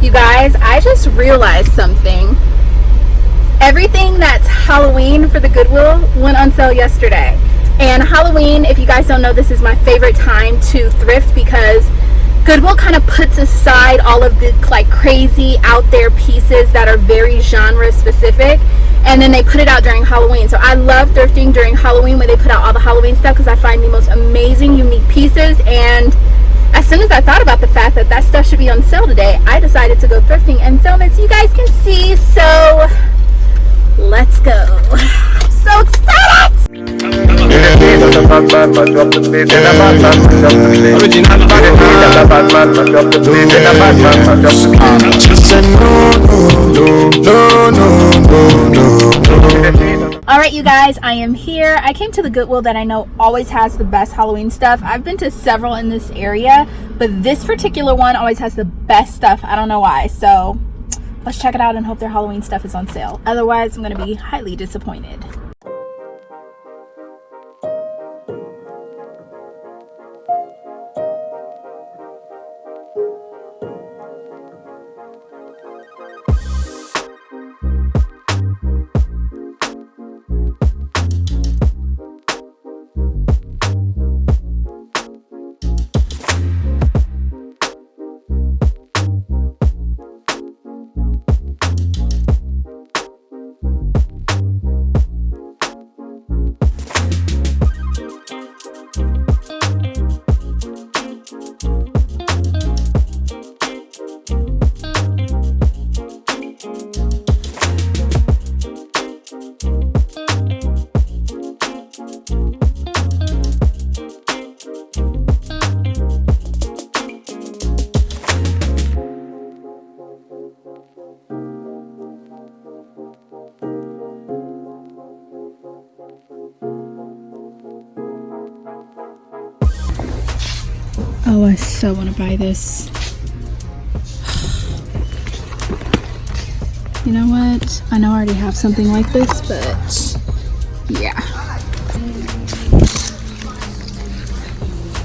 You guys, I just realized something. Everything that's Halloween for the Goodwill went on sale yesterday. And Halloween, if you guys don't know, this is my favorite time to thrift because Goodwill kind of puts aside all of the like crazy out there pieces that are very genre specific, and then they put it out during Halloween. So I love thrifting during Halloween when they put out all the Halloween stuff because I find the most amazing unique pieces. And as soon as I thought about the fact that that stuff should be on sale today, I decided to go thrifting and film it so you guys can see. So let's go. I'm so excited! Alright you guys, I am here. I came to the Goodwill that I know always has the best Halloween stuff. I've been to several in this area, but this particular one always has the best stuff. I don't know why. So let's check it out and hope their Halloween stuff is on sale. Otherwise, I'm going to be highly disappointed. Oh, I so want to buy this. You know what? I know I already have something like this, but yeah.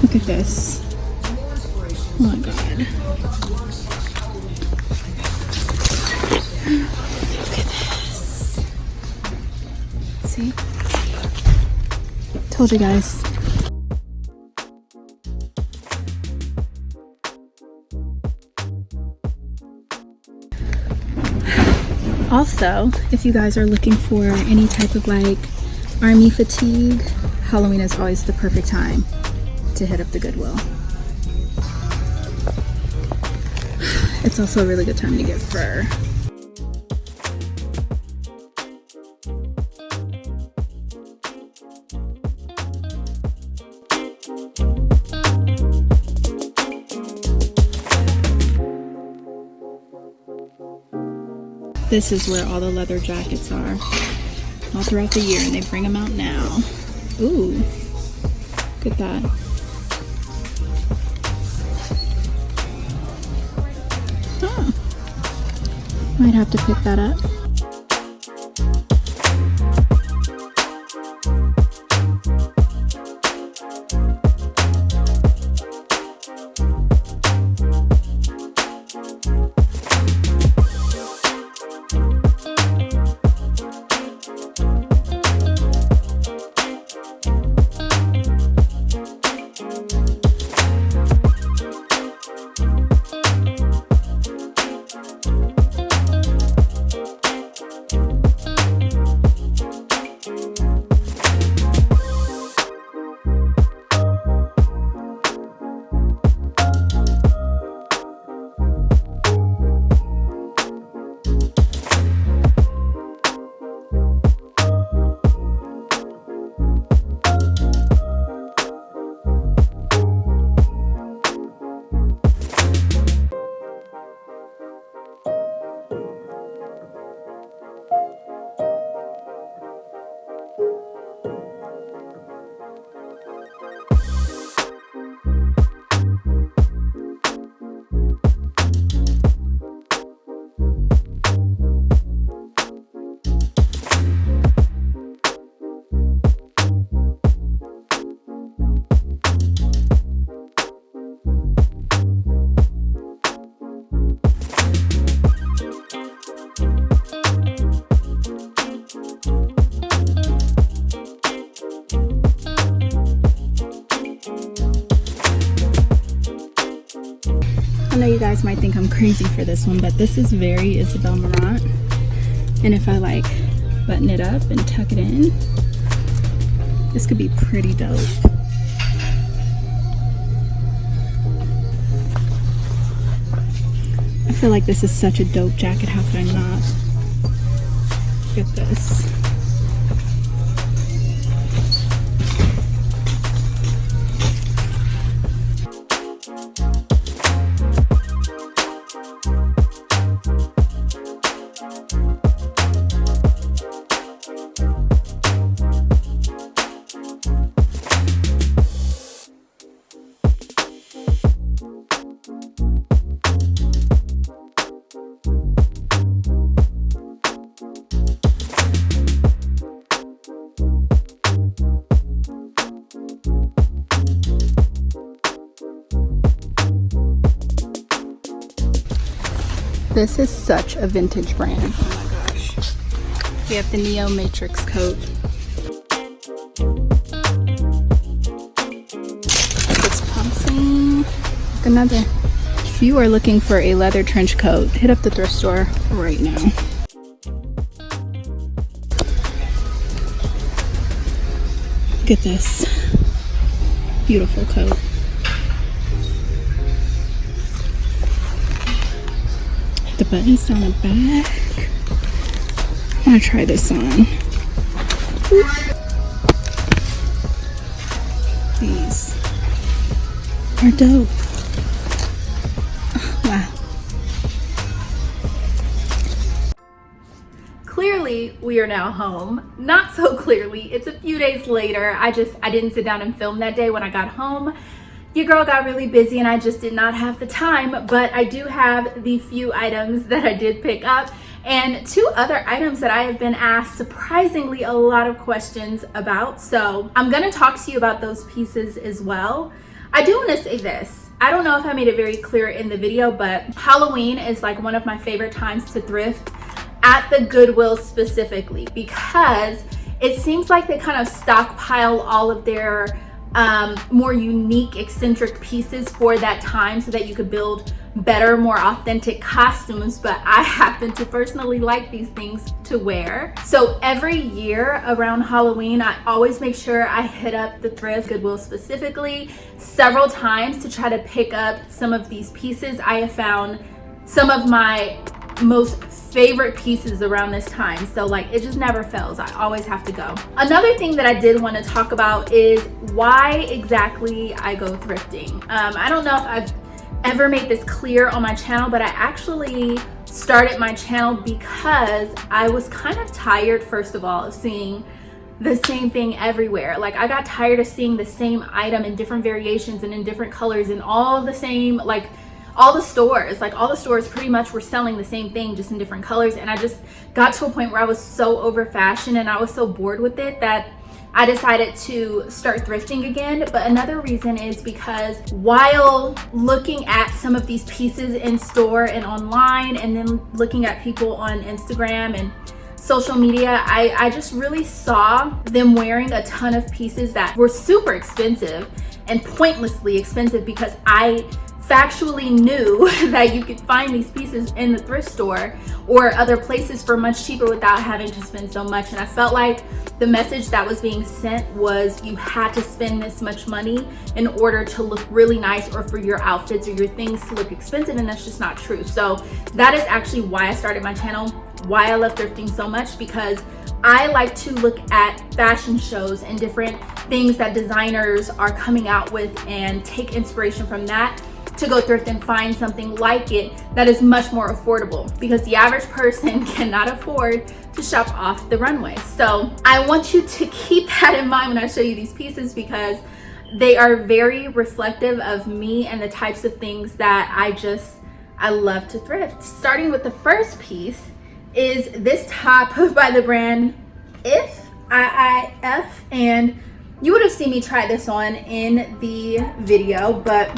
Look at this. Oh my god. Look at this. See? Told you guys. Also, if you guys are looking for any type of like army fatigue, Halloween is always the perfect time to hit up the Goodwill. It's also a really good time to get fur. This is where all the leather jackets are all throughout the year, and they bring them out now. Ooh, look at that. Huh. Might have to pick that up. might think I'm crazy for this one, but this is very Isabel Marant. And if I like button it up and tuck it in, this could be pretty dope. I feel like this is such a dope jacket. How could I not? Look at this. This is such a vintage brand. Oh my gosh. We have the Neo Matrix coat. This pump scene. Another. If you are looking for a leather trench coat, hit up the thrift store right now. Look at this. Beautiful coat. The buttons down the back. I'm gonna try this on. These are dope. Oh, wow. Clearly, we are now home. Not so clearly. It's a few days later. I didn't sit down and film that day when I got home. Your girl got really busy and I just did not have the time, but I do have the few items that I did pick up and 2 other items that I have been asked surprisingly a lot of questions about. So I'm gonna talk to you about those pieces as well. I do wanna say this. I don't know if I made it very clear in the video, but Halloween is like one of my favorite times to thrift at the Goodwill specifically, because it seems like they kind of stockpile all of their more unique, eccentric pieces for that time so that you could build better, more authentic costumes. But I happen to personally like these things to wear. So every year around Halloween, I always make sure I hit up the thrift, Goodwill specifically, several times to try to pick up some of these pieces. I have found some of my most favorite pieces around this time, so like it just never fails. I always have to go. Another thing that I did want to talk about is why exactly I go thrifting. I don't know if I've ever made this clear on my channel, but I actually started my channel because I was kind of tired, first of all, of seeing the same thing everywhere. Like I got tired of seeing the same item in different variations and in different colors and all the same, like all the stores pretty much were selling the same thing, just in different colors. And I just got to a point where I was so over fashion and I was so bored with it that I decided to start thrifting again. But another reason is because while looking at some of these pieces in store and online, and then looking at people on Instagram and social media, I just really saw them wearing a ton of pieces that were super expensive and pointlessly expensive, because I factually knew that you could find these pieces in the thrift store or other places for much cheaper without having to spend so much. And I felt like the message that was being sent was you had to spend this much money in order to look really nice, or for your outfits or your things to look expensive, and that's just not true. So that is actually why I started my channel, why I love thrifting so much, because I like to look at fashion shows and different things that designers are coming out with and take inspiration from that to go thrift and find something like it that is much more affordable, because the average person cannot afford to shop off the runway. So I want you to keep that in mind when I show you these pieces, because they are very reflective of me and the types of things that I love to thrift. Starting with the first piece is this top by the brand IIF, and you would have seen me try this on in the video, but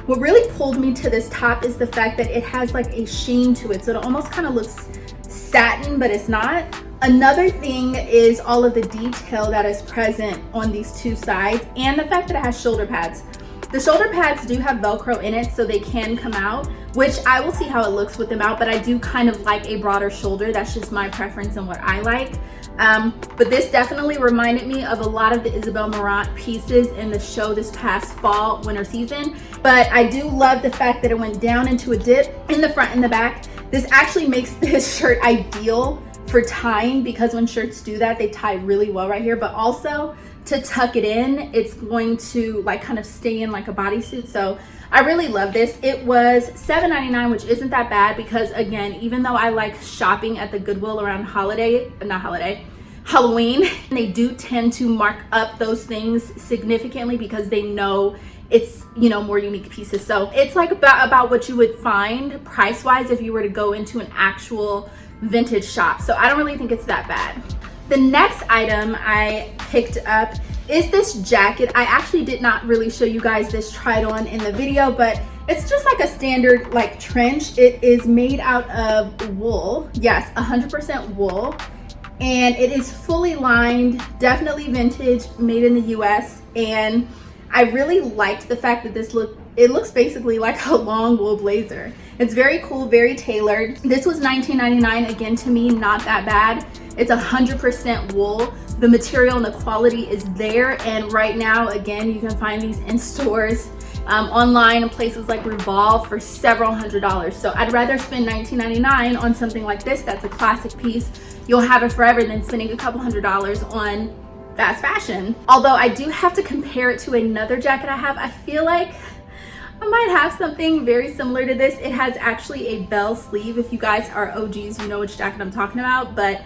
what really pulled me to this top is the fact that it has like a sheen to it. So it almost kind of looks satin, but it's not. Another thing is all of the detail that is present on these 2 sides, and the fact that it has shoulder pads. The shoulder pads do have Velcro in it, so they can come out, which I will see how it looks with them out, but I do kind of like a broader shoulder. That's just my preference and what I like. But this definitely reminded me of a lot of the Isabel Marant pieces in the show this past fall, winter season. But I do love the fact that it went down into a dip in the front and the back. This actually makes this shirt ideal for tying, because when shirts do that, they tie really well right here, but also to tuck it in, it's going to like kind of stay in like a bodysuit. So I really love this. It was $7.99, which isn't that bad, because again, even though I like shopping at the Goodwill around Halloween, they do tend to mark up those things significantly because they know it's, you know, more unique pieces. So it's like about what you would find price wise if you were to go into an actual vintage shop. So I don't really think it's that bad. The next item I picked up is this jacket. I actually did not really show you guys this tried on in the video, but it's just like a standard like trench. It is made out of wool. Yes, 100% wool. And it is fully lined, definitely vintage, made in the US. And I really liked the fact that it looks basically like a long wool blazer. It's very cool, very tailored. This was $19.99. Again, to me, not that bad. It's 100% wool. The material and the quality is there. And right now, again, you can find these in stores, online, and places like Revolve for several $100s. So I'd rather spend $19.99 on something like this that's a classic piece. You'll have it forever than spending a couple $100s on fast fashion. Although I do have to compare it to another jacket I have. I feel like I might have something very similar to this. It has actually a bell sleeve. If you guys are OGs, you know which jacket I'm talking about, but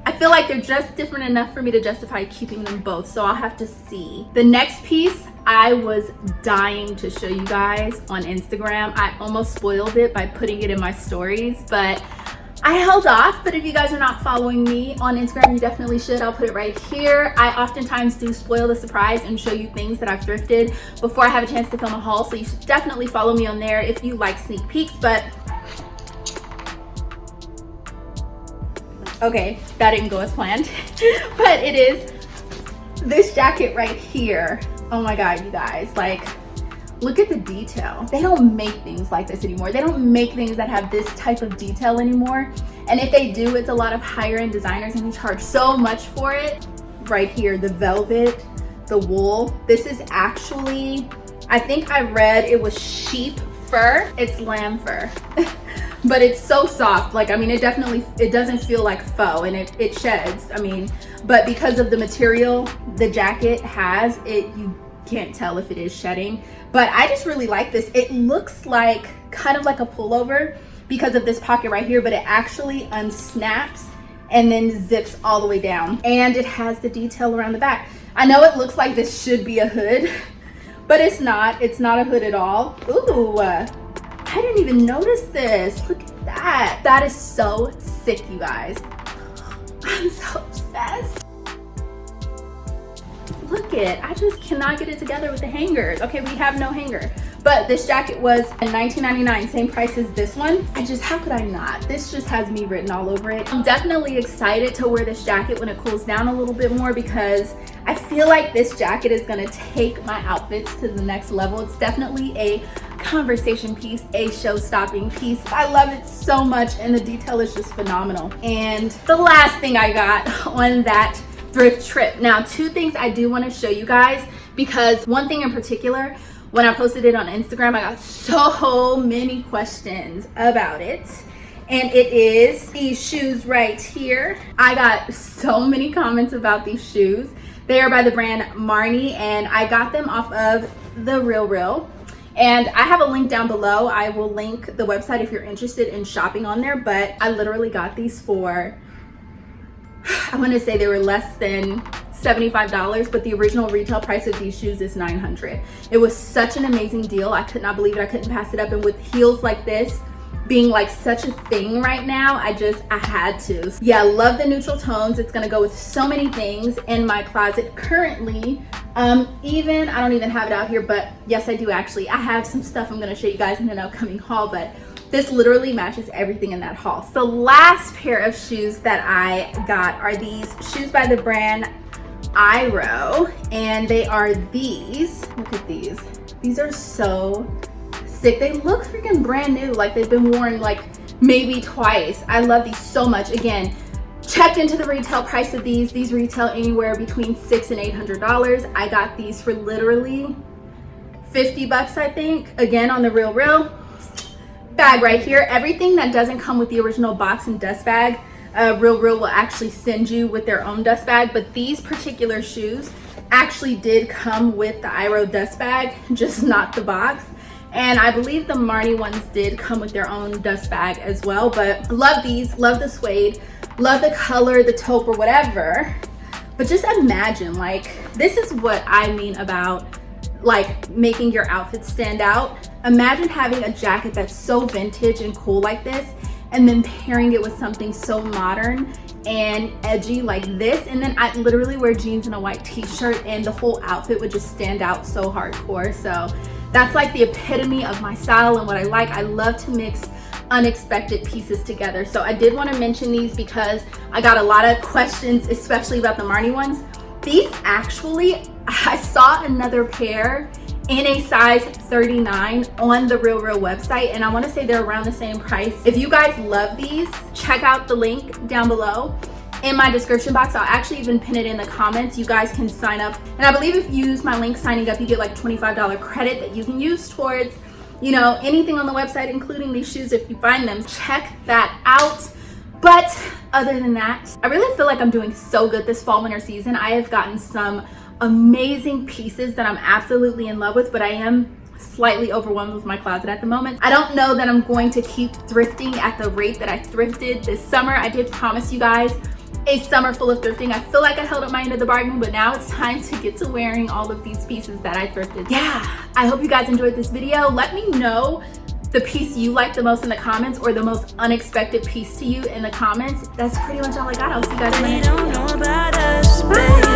I feel like they're just different enough for me to justify keeping them both, so I'll have to see. The next piece I was dying to show you guys on Instagram. I almost spoiled it by putting it in my stories, but I held off. But if you guys are not following me on Instagram, you definitely should. I'll put it right here. I oftentimes do spoil the surprise and show you things that I've thrifted before I have a chance to film a haul, so you should definitely follow me on there if you like sneak peeks. But okay, that didn't go as planned. But it is this jacket right here. Oh my god, you guys, like, look at the detail. They don't make things like this anymore. They don't make things that have this type of detail anymore. And if they do, it's a lot of higher end designers, and they charge so much for it. Right here, the velvet, the wool. This is actually, I think I read it was sheep fur. It's lamb fur. But it's so soft. Like, I mean, it doesn't feel like faux, and it sheds. I mean, but because of the material the jacket has, you can't tell if it is shedding. But I just really like this. It looks like kind of like a pullover because of this pocket right here, but it actually unsnaps and then zips all the way down. And it has the detail around the back. I know it looks like this should be a hood, but it's not. It's not a hood at all. Ooh, I didn't even notice this. Look at that. That is so sick, you guys. I'm so obsessed. Look it, I just cannot get it together with the hangers. Okay, we have no hanger, but this jacket was $19.99, same price as this one. How could I not? This just has me written all over it. I'm definitely excited to wear this jacket when it cools down a little bit more, because I feel like this jacket is gonna take my outfits to the next level. It's definitely a conversation piece, a show-stopping piece. I love it so much, and the detail is just phenomenal. And the last thing I got on that thrift trip. Now, two things I do want to show you guys, because one thing in particular, when I posted it on Instagram, I got so many questions about it. And it is these shoes right here. I got so many comments about these shoes. They are by the brand Marni, and I got them off of TheRealReal. And I have a link down below. I will link the website if you're interested in shopping on there, but I literally got these for, I want to say they were less than $75, but the original retail price of these shoes is $900. It was such an amazing deal. I could not believe it. I couldn't pass it up. And with heels like this being like such a thing right now, I had to. Yeah, love the neutral tones. It's gonna go with so many things in my closet currently. I don't even have it out here, but yes, I do actually. I have some stuff I'm gonna show you guys in an upcoming haul, but this literally matches everything in that haul. So last pair of shoes that I got are these shoes by the brand Iro, and they are these. Look at these. These are so sick. They look freaking brand new, like they've been worn like maybe twice. I love these so much. Again, checked into the retail price of these. These retail anywhere between $600 and $800. I got these for literally 50 bucks, I think. Again, on the RealReal bag right here. Everything that doesn't come with the original box and dust bag, RealReal will actually send you with their own dust bag. But these particular shoes actually did come with the Iro dust bag, just not the box. And I believe the Marni ones did come with their own dust bag as well. But love these, love the suede, love the color, the taupe or whatever. But just imagine, like, this is what I mean about like making your outfit stand out. Imagine having a jacket that's so vintage and cool like this, and then pairing it with something so modern and edgy like this, and then I literally wear jeans and a white t-shirt and the whole outfit would just stand out so hardcore. So that's like the epitome of my style and what I like. I love to mix unexpected pieces together. So I did want to mention these because I got a lot of questions, especially about the Marni ones. These actually, I saw another pair in a size 39 on the RealReal website, and I want to say they're around the same price. If you guys love these, check out the link down below in my description box. I'll actually even pin it in the comments. You guys can sign up, and I believe if you use my link signing up, you get like $25 credit that you can use towards, you know, anything on the website, including these shoes if you find them. Check that out. But other than that, I really feel like I'm doing so good this fall winter season. I have gotten some amazing pieces that I'm absolutely in love with, but I am slightly overwhelmed with my closet at the moment. I don't know that I'm going to keep thrifting at the rate that I thrifted this summer. I did promise you guys a summer full of thrifting. I feel like I held up my end of the bargain, but now it's time to get to wearing all of these pieces that I thrifted. Yeah, I hope you guys enjoyed this video. Let me know the piece you like the most in the comments, or the most unexpected piece to you in the comments. That's pretty much all I got. I'll see you guys in the next video. Bye.